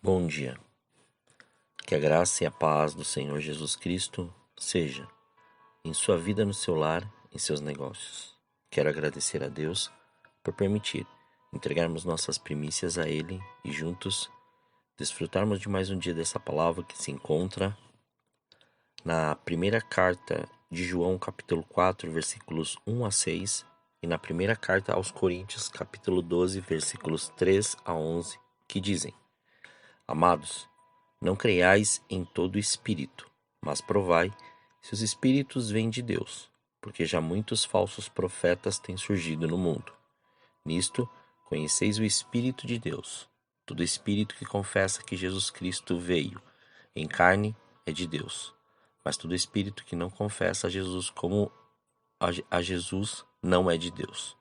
Bom dia. Que a graça e a paz do Senhor Jesus Cristo seja em sua vida, no seu lar, em seus negócios. Quero agradecer a Deus por permitir entregarmos nossas primícias a Ele e juntos desfrutarmos de mais um dia dessa palavra que se encontra na primeira carta de João, capítulo 4, versículos 1 a 6, e na primeira carta aos Coríntios, capítulo 12, versículos 3 a 11, que dizem: Amados, não creiais em todo espírito, mas provai se os espíritos vêm de Deus, porque já muitos falsos profetas têm surgido no mundo. Nisto, conheceis o Espírito de Deus. Todo espírito que confessa que Jesus Cristo veio em carne é de Deus, mas todo espírito que não confessa a Jesus como a Jesus não é de Deus.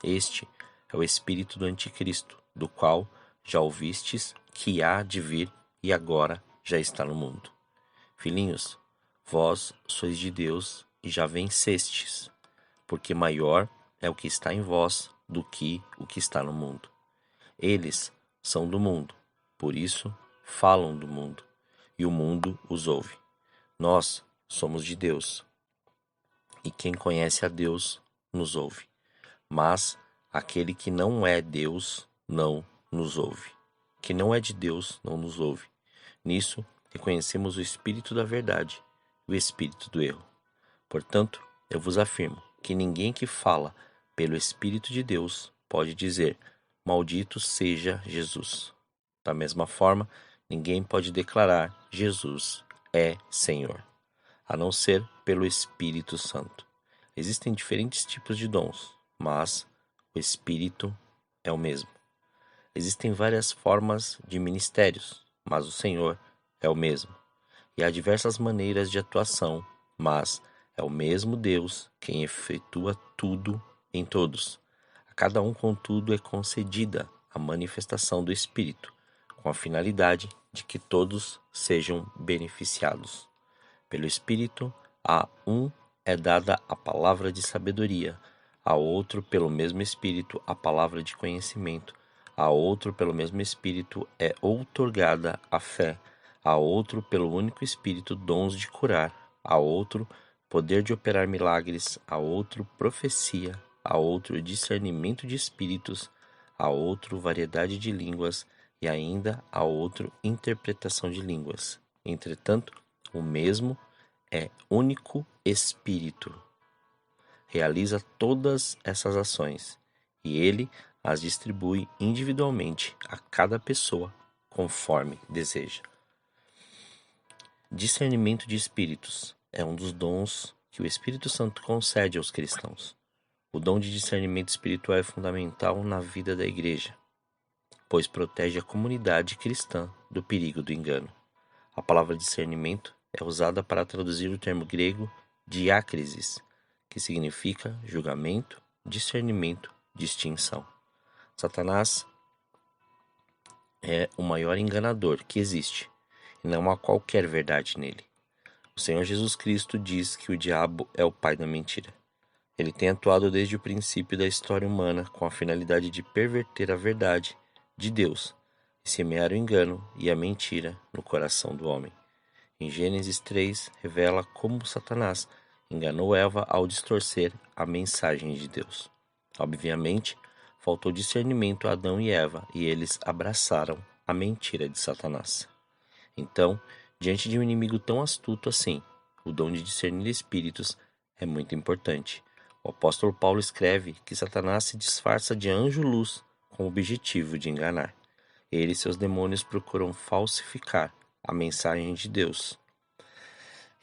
Este é o espírito do anticristo, do qual já ouvistes que há de vir e agora já está no mundo. Filhinhos, vós sois de Deus e já vencestes, porque maior é o que está em vós do que o que está no mundo. Eles são do mundo, por isso falam do mundo, e o mundo os ouve. Nós somos de Deus, e quem conhece a Deus nos ouve. Mas aquele que não é Deus não nos ouve. Que não é de Deus não nos ouve. Nisso reconhecemos o espírito da verdade e o espírito do erro. Portanto, eu vos afirmo que ninguém que fala pelo Espírito de Deus pode dizer: Maldito seja Jesus. Da mesma forma, ninguém pode declarar: Jesus é Senhor, a não ser pelo Espírito Santo. Existem diferentes tipos de dons, mas o Espírito é o mesmo. Existem várias formas de ministérios, mas o Senhor é o mesmo. E há diversas maneiras de atuação, mas é o mesmo Deus quem efetua tudo em todos. A cada um, contudo, é concedida a manifestação do Espírito, com a finalidade de que todos sejam beneficiados. Pelo Espírito, a um é dada a palavra de sabedoria, a outro, pelo mesmo Espírito, a palavra de conhecimento, a outro, pelo mesmo Espírito, é outorgada a fé, a outro, pelo único Espírito, dons de curar, a outro, poder de operar milagres, a outro, profecia, a outro, discernimento de espíritos, a outro, variedade de línguas, e ainda a outro, interpretação de línguas. Entretanto, o mesmo é único Espírito. Realiza todas essas ações, e ele as distribui individualmente a cada pessoa conforme deseja. Discernimento de espíritos é um dos dons que o Espírito Santo concede aos cristãos. O dom de discernimento espiritual é fundamental na vida da igreja, pois protege a comunidade cristã do perigo do engano. A palavra discernimento é usada para traduzir o termo grego diácrisis, que significa julgamento, discernimento, distinção. Satanás é o maior enganador que existe, e não há qualquer verdade nele. O Senhor Jesus Cristo diz que o diabo é o pai da mentira. Ele tem atuado desde o princípio da história humana com a finalidade de perverter a verdade de Deus e semear o engano e a mentira no coração do homem. Em Gênesis 3, revela como Satanás enganou Eva ao distorcer a mensagem de Deus. Obviamente, faltou discernimento a Adão e Eva, e eles abraçaram a mentira de Satanás. Então, diante de um inimigo tão astuto assim, o dom de discernir espíritos é muito importante. O apóstolo Paulo escreve que Satanás se disfarça de anjo-luz com o objetivo de enganar. Ele e seus demônios procuram falsificar a mensagem de Deus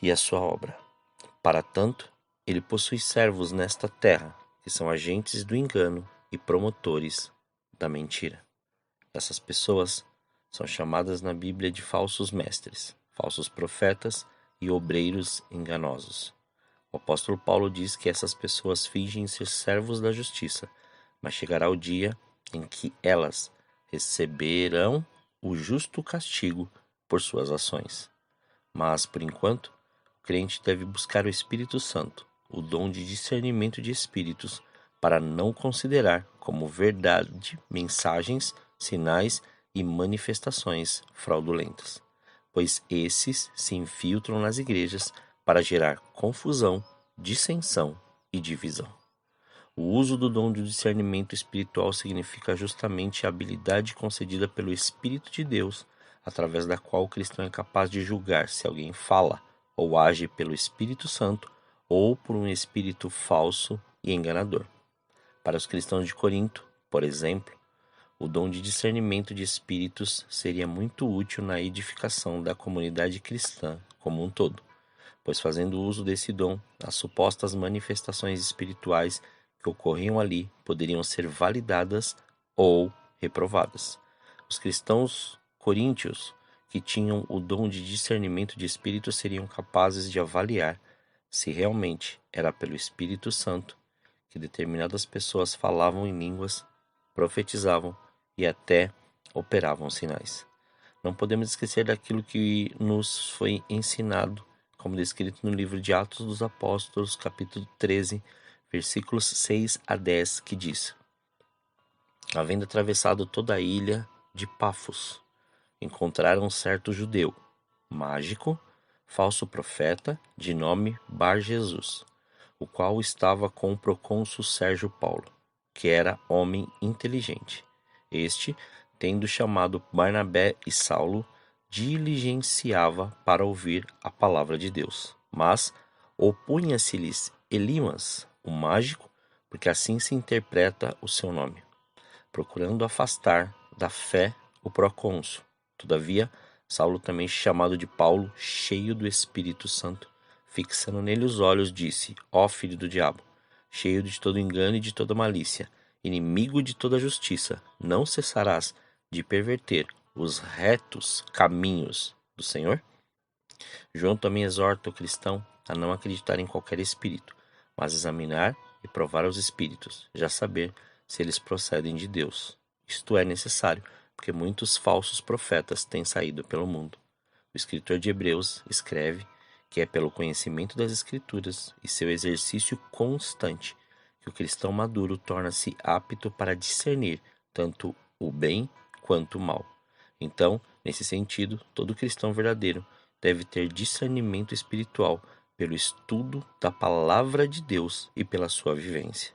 e a sua obra. Para tanto, ele possui servos nesta terra, que são agentes do engano e promotores da mentira. Essas pessoas são chamadas na Bíblia de falsos mestres, falsos profetas e obreiros enganosos. O apóstolo Paulo diz que essas pessoas fingem ser servos da justiça, mas chegará o dia em que elas receberão o justo castigo por suas ações. Mas, por enquanto, o crente deve buscar o Espírito Santo, o dom de discernimento de espíritos, para não considerar como verdade mensagens, sinais e manifestações fraudulentas, pois esses se infiltram nas igrejas para gerar confusão, dissensão e divisão. O uso do dom de discernimento espiritual significa justamente a habilidade concedida pelo Espírito de Deus, através da qual o cristão é capaz de julgar se alguém fala ou age pelo Espírito Santo ou por um espírito falso e enganador. Para os cristãos de Corinto, por exemplo, o dom de discernimento de espíritos seria muito útil na edificação da comunidade cristã como um todo, pois fazendo uso desse dom, as supostas manifestações espirituais que ocorriam ali poderiam ser validadas ou reprovadas. Os cristãos coríntios que tinham o dom de discernimento de espíritos seriam capazes de avaliar se realmente era pelo Espírito Santo que determinadas pessoas falavam em línguas, profetizavam e até operavam sinais. Não podemos esquecer daquilo que nos foi ensinado, como descrito no livro de Atos dos Apóstolos, capítulo 13, versículos 6 a 10, que diz: havendo atravessado toda a ilha de Pafos, encontraram um certo judeu, mágico, falso profeta, de nome Bar-Jesus, o qual estava com o procônsul Sérgio Paulo, que era homem inteligente. Este, tendo chamado Barnabé e Saulo, diligenciava para ouvir a palavra de Deus. Mas opunha-se-lhes Elimas, o mágico, porque assim se interpreta o seu nome, procurando afastar da fé o procônsul. Todavia, Saulo, também chamado de Paulo, cheio do Espírito Santo, fixando nele os olhos, disse: ó filho do diabo, cheio de todo engano e de toda malícia, inimigo de toda justiça, não cessarás de perverter os retos caminhos do Senhor? João também exorta o cristão a não acreditar em qualquer espírito, mas examinar e provar os espíritos, já saber se eles procedem de Deus. Isto é necessário, porque muitos falsos profetas têm saído pelo mundo. O escritor de Hebreus escreve que é pelo conhecimento das Escrituras e seu exercício constante que o cristão maduro torna-se apto para discernir tanto o bem quanto o mal. Então, nesse sentido, todo cristão verdadeiro deve ter discernimento espiritual pelo estudo da palavra de Deus e pela sua vivência.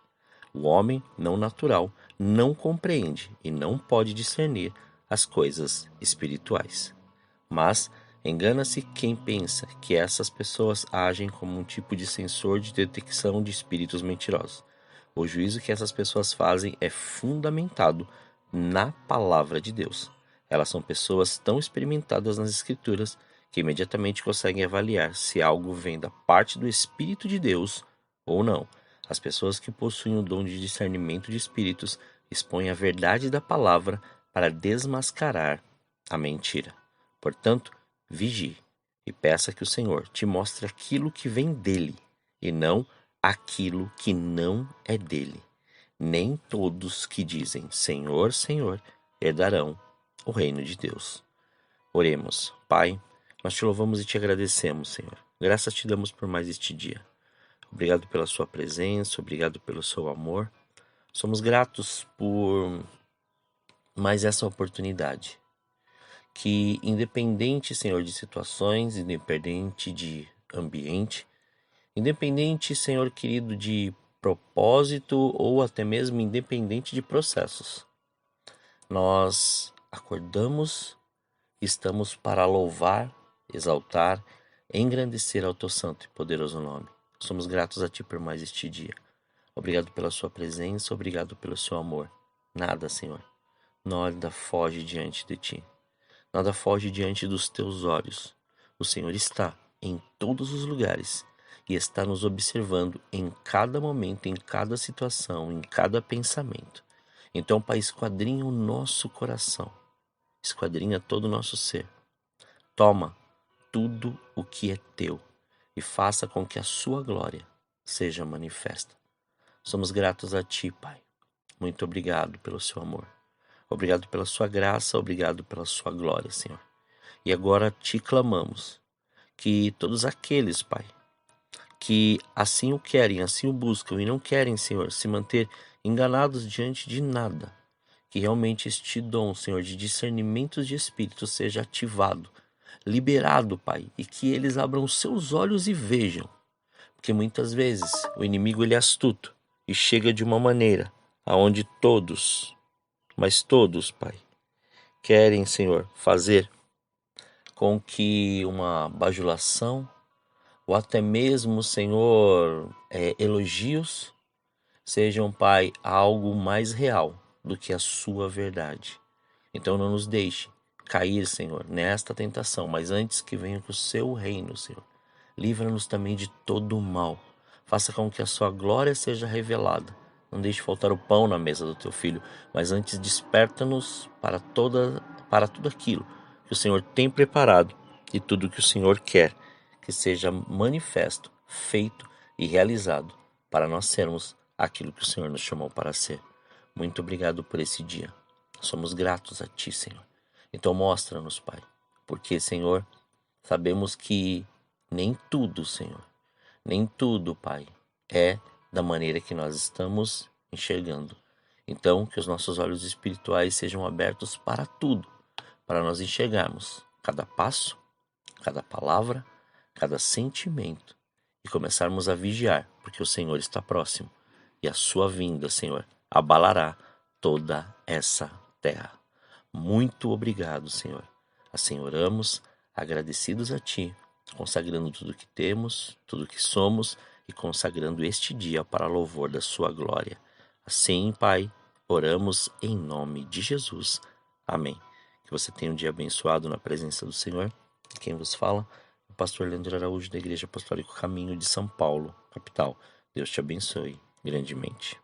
O homem não natural não compreende e não pode discernir as coisas espirituais. Mas engana-se quem pensa que essas pessoas agem como um tipo de sensor de detecção de espíritos mentirosos. O juízo que essas pessoas fazem é fundamentado na palavra de Deus. Elas são pessoas tão experimentadas nas Escrituras que imediatamente conseguem avaliar se algo vem da parte do Espírito de Deus ou não. As pessoas que possuem o dom de discernimento de espíritos expõem a verdade da palavra para desmascarar a mentira. Portanto, vigie e peça que o Senhor te mostre aquilo que vem dele e não aquilo que não é dele. Nem todos que dizem Senhor, Senhor, herdarão o reino de Deus. Oremos. Pai, nós te louvamos e te agradecemos, Senhor. Graças te damos por mais este dia. Obrigado pela sua presença, obrigado pelo seu amor. Somos gratos por mais essa oportunidade. Que independente, Senhor, de situações, independente de ambiente, independente, Senhor querido, de propósito ou até mesmo independente de processos, nós acordamos, estamos para louvar, exaltar, engrandecer ao teu santo e poderoso nome. Somos gratos a ti por mais este dia. Obrigado pela sua presença, obrigado pelo seu amor. Nada, Senhor, nada foge diante de ti. Nada foge diante dos teus olhos. O Senhor está em todos os lugares e está nos observando em cada momento, em cada situação, em cada pensamento. Então, Pai, esquadrinha o nosso coração, esquadrinha todo o nosso ser. Toma tudo o que é teu e faça com que a sua glória seja manifesta. Somos gratos a ti, Pai. Muito obrigado pelo seu amor. Obrigado pela sua graça, obrigado pela sua glória, Senhor. E agora te clamamos que todos aqueles, Pai, que assim o querem, assim o buscam e não querem, Senhor, se manter enganados diante de nada, que realmente este dom, Senhor, de discernimentos de espírito seja ativado, liberado, Pai, e que eles abram seus olhos e vejam. Porque muitas vezes o inimigo ele é astuto e chega de uma maneira aonde todos, mas todos, Pai, querem, Senhor, fazer com que uma bajulação ou até mesmo, Senhor, elogios sejam, Pai, algo mais real do que a sua verdade. Então não nos deixe cair, Senhor, nesta tentação, mas antes que venha com o seu reino, Senhor, livra-nos também de todo o mal. Faça com que a sua glória seja revelada. Não deixe faltar o pão na mesa do teu filho, mas antes desperta-nos para tudo aquilo que o Senhor tem preparado e tudo que o Senhor quer que seja manifesto, feito e realizado para nós sermos aquilo que o Senhor nos chamou para ser. Muito obrigado por esse dia. Somos gratos a Ti, Senhor. Então mostra-nos, Pai, porque, Senhor, sabemos que nem tudo, Senhor, nem tudo, Pai, é da maneira que nós estamos enxergando. Então, que os nossos olhos espirituais sejam abertos para tudo, para nós enxergarmos cada passo, cada palavra, cada sentimento e começarmos a vigiar, porque o Senhor está próximo e a sua vinda, Senhor, abalará toda essa terra. Muito obrigado, Senhor. Assim oramos, agradecidos a Ti, consagrando tudo que temos, tudo que somos e consagrando este dia para louvor da Sua glória. Assim, Pai, oramos em nome de Jesus. Amém. Que você tenha um dia abençoado na presença do Senhor. Quem vos fala é o pastor Leandro Araújo, da Igreja Apostólica Caminho de São Paulo, capital. Deus te abençoe grandemente.